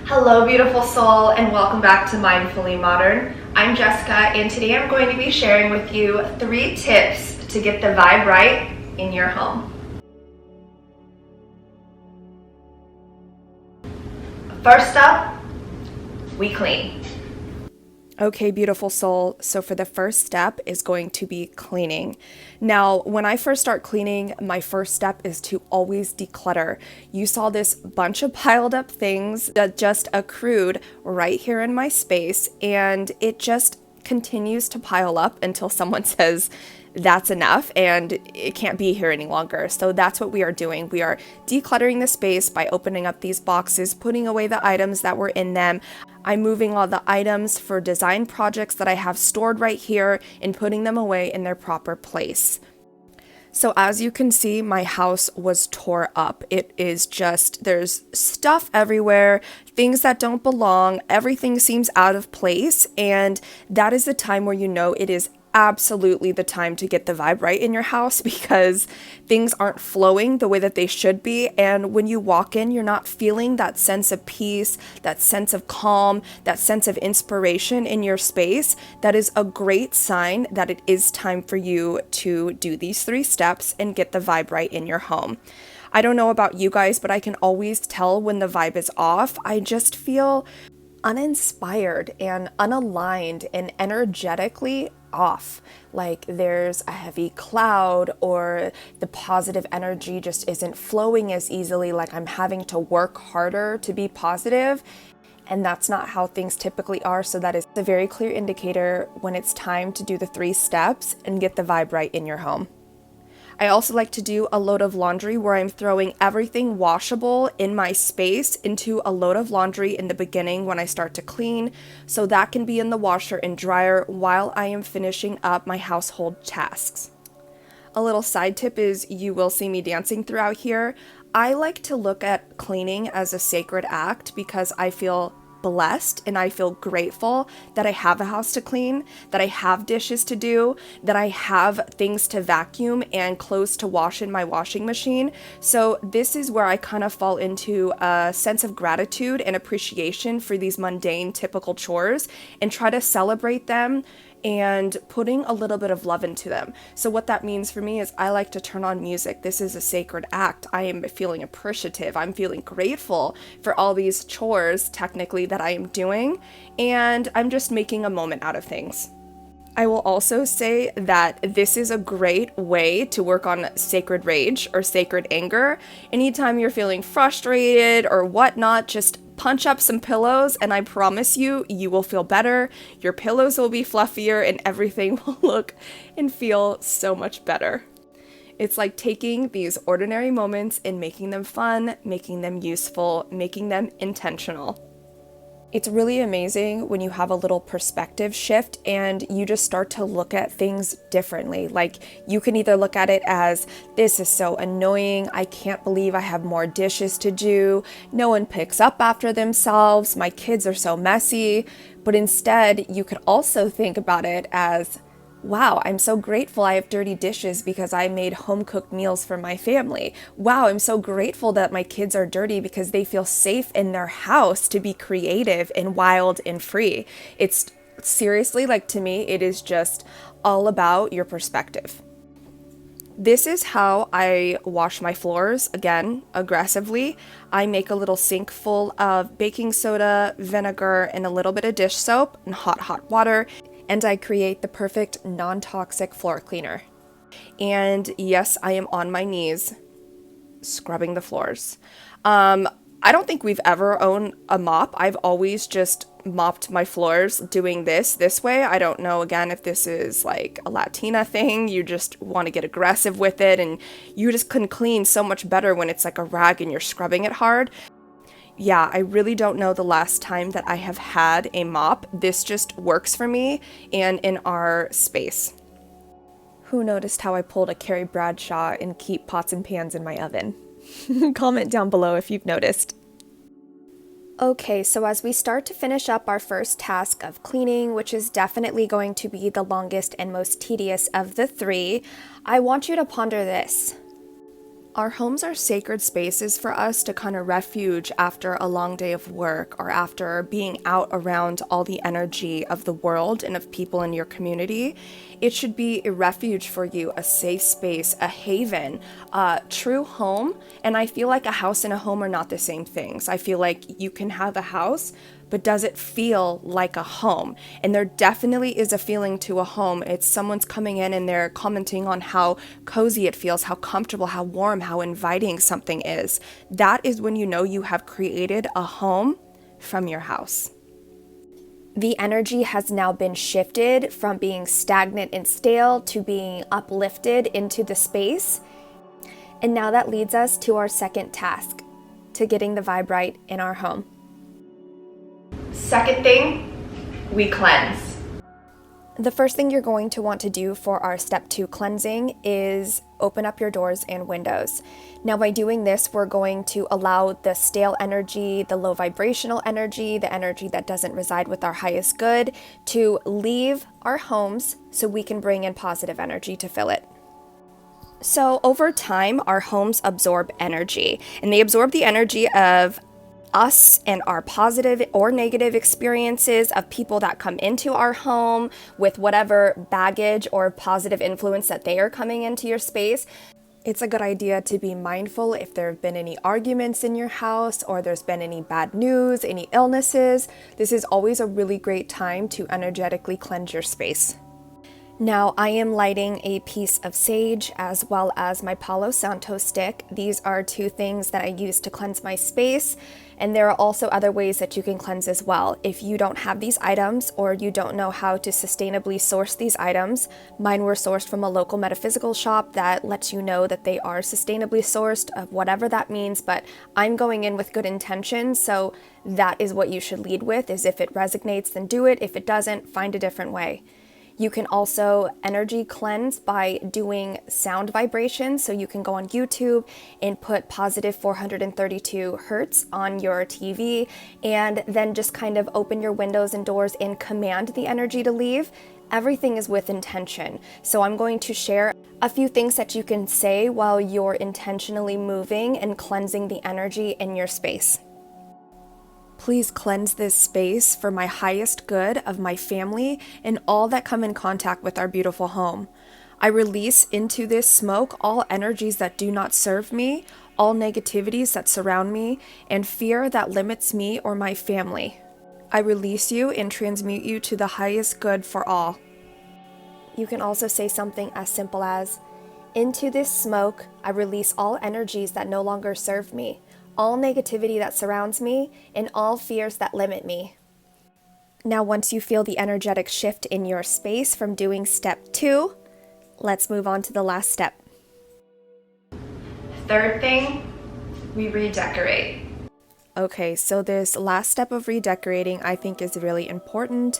Hello beautiful soul, and welcome back to Mindfully Modern. I'm Jessica, and today I'm going to be sharing with you 3 tips to get the vibe right in your home. First up, we clean. Okay, beautiful soul. So for the first step is going to be cleaning. Now, when I first start cleaning, my first step is to always declutter. You saw this bunch of piled up things that just accrued right here in my space, and it just continues to pile up until someone says, that's enough and it can't be here any longer. So that's what we are doing. We are decluttering the space by opening up these boxes, putting away the items that were in them. I'm moving all the items for design projects that I have stored right here and putting them away in their proper place. So as you can see, my house was tore up. It is just, there's stuff everywhere, things that don't belong, everything seems out of place, and that is the time where you know it is absolutely the time to get the vibe right in your house, because things aren't flowing the way that they should be. And when you walk in, you're not feeling that sense of peace, that sense of calm, that sense of inspiration in your space. That is a great sign that it is time for you to do these 3 steps and get the vibe right in your home. I don't know about you guys, but I can always tell when the vibe is off. I just feel uninspired and unaligned and energetically off. Like there's a heavy cloud, or the positive energy just isn't flowing as easily, like I'm having to work harder to be positive. And that's not how things typically are. So that is a very clear indicator when it's time to do the 3 steps and get the vibe right in your home. I also like to do a load of laundry where I'm throwing everything washable in my space into a load of laundry in the beginning when I start to clean, so that can be in the washer and dryer while I am finishing up my household tasks. A little side tip is you will see me dancing throughout here. I like to look at cleaning as a sacred act because I feel blessed and I feel grateful that I have a house to clean, that I have dishes to do, that I have things to vacuum and clothes to wash in my washing machine. So this is where I kind of fall into a sense of gratitude and appreciation for these mundane, typical chores and try to celebrate them and putting a little bit of love into them. So what that means for me is I like to turn on music. This is a sacred act. I am feeling appreciative. I'm feeling grateful for all these chores, technically, that I am doing, and I'm just making a moment out of things. I will also say that this is a great way to work on sacred rage or sacred anger. Anytime you're feeling frustrated or whatnot, just punch up some pillows and I promise you, you will feel better. Your pillows will be fluffier and everything will look and feel so much better. It's like taking these ordinary moments and making them fun, making them useful, making them intentional. It's really amazing when you have a little perspective shift and you just start to look at things differently. Like you can either look at it as, this is so annoying, I can't believe I have more dishes to do, no one picks up after themselves, my kids are so messy. But instead, you could also think about it as, wow, I'm so grateful I have dirty dishes because I made home-cooked meals for my family. Wow, I'm so grateful that my kids are dirty because they feel safe in their house to be creative and wild and free. It's seriously, like, to me, it is just all about your perspective. This is how I wash my floors, again, aggressively. I make a little sink full of baking soda, vinegar, and a little bit of dish soap and hot water. And I create the perfect non-toxic floor cleaner. And yes, I am on my knees scrubbing the floors. I don't think we've ever owned a mop. I've always just mopped my floors doing this way. I don't know, again, if this is like a Latina thing. You just want to get aggressive with it and you just can clean so much better when it's like a rag and you're scrubbing it hard. Yeah, I really don't know the last time that I have had a mop. This just works for me and in our space. Who noticed how I pulled a Carrie Bradshaw and keep pots and pans in my oven? Comment down below if you've noticed. Okay, so as we start to finish up our first task of cleaning, which is definitely going to be the longest and most tedious of the 3, I want you to ponder this. Our homes are sacred spaces for us to kind of refuge after a long day of work or after being out around all the energy of the world and of people in your community. It should be a refuge for you, a safe space, a haven, a true home. And I feel like a house and a home are not the same things. I feel like you can have a house, but does it feel like a home? And there definitely is a feeling to a home. It's someone's coming in and they're commenting on how cozy it feels, how comfortable, how warm, how inviting something is. That is when you know you have created a home from your house. The energy has now been shifted from being stagnant and stale to being uplifted into the space. And now that leads us to our second task, to getting the vibe right in our home. Second thing, we cleanse. The first thing you're going to want to do for our step 2 cleansing is open up your doors and windows. Now, by doing this, we're going to allow the stale energy, the low vibrational energy, the energy that doesn't reside with our highest good, to leave our homes so we can bring in positive energy to fill it. So over time, our homes absorb energy, and they absorb the energy of us and our positive or negative experiences of people that come into our home with whatever baggage or positive influence that they are coming into your space. It's a good idea to be mindful if there have been any arguments in your house or there's been any bad news, any illnesses. This is always a really great time to energetically cleanse your space. Now, I am lighting a piece of sage as well as my Palo Santo stick. These are 2 things that I use to cleanse my space, and there are also other ways that you can cleanse as well. If you don't have these items or you don't know how to sustainably source these items, mine were sourced from a local metaphysical shop that lets you know that they are sustainably sourced, of whatever that means, but I'm going in with good intentions, so that is what you should lead with, is if it resonates, then do it. If it doesn't, find a different way. You can also energy cleanse by doing sound vibrations. So you can go on YouTube and put positive 432 hertz on your TV and then just kind of open your windows and doors and command the energy to leave. Everything is with intention. So I'm going to share a few things that you can say while you're intentionally moving and cleansing the energy in your space. Please cleanse this space for my highest good of my family and all that come in contact with our beautiful home. I release into this smoke all energies that do not serve me, all negativities that surround me, and fear that limits me or my family. I release you and transmute you to the highest good for all. You can also say something as simple as, into this smoke, I release all energies that no longer serve me, all negativity that surrounds me, and all fears that limit me. Now, once you feel the energetic shift in your space from doing step 2, let's move on to the last step. Third thing, we redecorate. Okay, so this last step of redecorating I think is really important.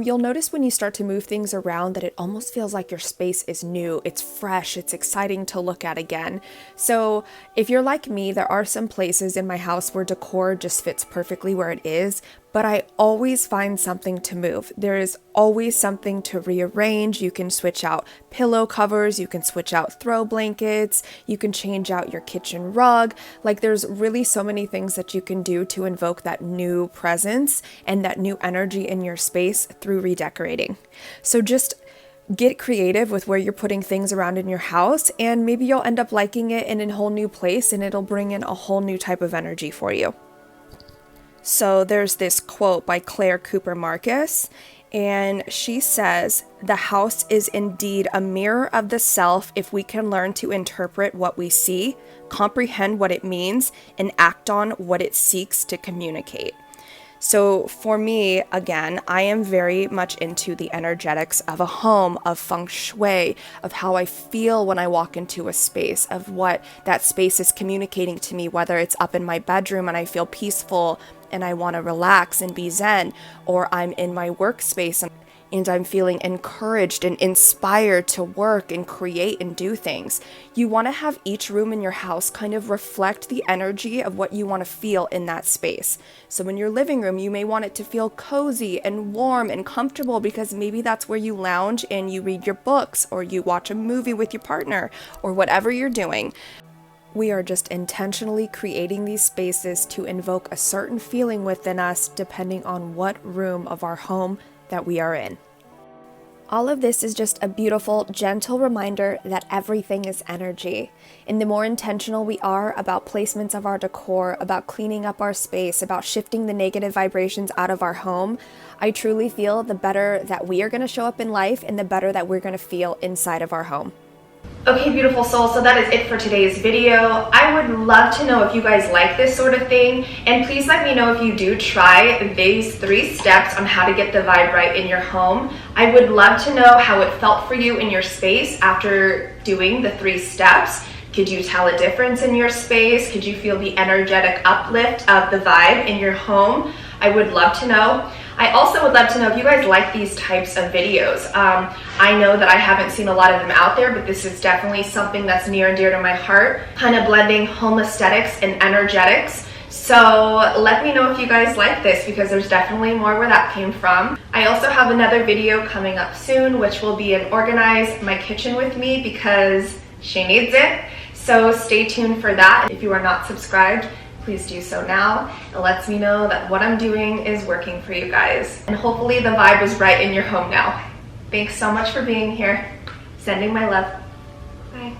You'll notice when you start to move things around that it almost feels like your space is new, it's fresh, it's exciting to look at again. So if you're like me, there are some places in my house where decor just fits perfectly where it is, but I always find something to move. There is always something to rearrange. You can switch out pillow covers, you can switch out throw blankets, you can change out your kitchen rug. Like, there's really so many things that you can do to invoke that new presence and that new energy in your space through redecorating. So just get creative with where you're putting things around in your house, and maybe you'll end up liking it in a whole new place and it'll bring in a whole new type of energy for you. So there's this quote by Claire Cooper Marcus, and she says, "The house is indeed a mirror of the self if we can learn to interpret what we see, comprehend what it means, and act on what it seeks to communicate." So for me, again, I am very much into the energetics of a home, of feng shui, of how I feel when I walk into a space, of what that space is communicating to me, whether it's up in my bedroom and I feel peaceful and I want to relax and be zen, or I'm in my workspace and I'm feeling encouraged and inspired to work and create and do things. You want to have each room in your house kind of reflect the energy of what you want to feel in that space. So in your living room, you may want it to feel cozy and warm and comfortable because maybe that's where you lounge and you read your books or you watch a movie with your partner or whatever you're doing. We are just intentionally creating these spaces to invoke a certain feeling within us depending on what room of our home that we are in. All of this is just a beautiful, gentle reminder that everything is energy. And the more intentional we are about placements of our decor, about cleaning up our space, about shifting the negative vibrations out of our home, I truly feel the better that we are going to show up in life and the better that we're going to feel inside of our home. Okay, beautiful soul, so that is it for today's video. I would love to know if you guys like this sort of thing, and please let me know if you do try these 3 steps on how to get the vibe right in your home. I would love to know how it felt for you in your space after doing the 3 steps. Could you tell a difference in your space? Could you feel the energetic uplift of the vibe in your home? I would love to know. I also would love to know if you guys like these types of videos. I know that I haven't seen a lot of them out there, but this is definitely something that's near and dear to my heart, kind of blending home aesthetics and energetics. So let me know if you guys like this, because there's definitely more where that came from. I also have another video coming up soon, which will be an organize my kitchen with me, because she needs it. So stay tuned for that. If you are not subscribed, please do so now. It lets me know that what I'm doing is working for you guys. And hopefully the vibe is right in your home now. Thanks so much for being here. Sending my love. Bye.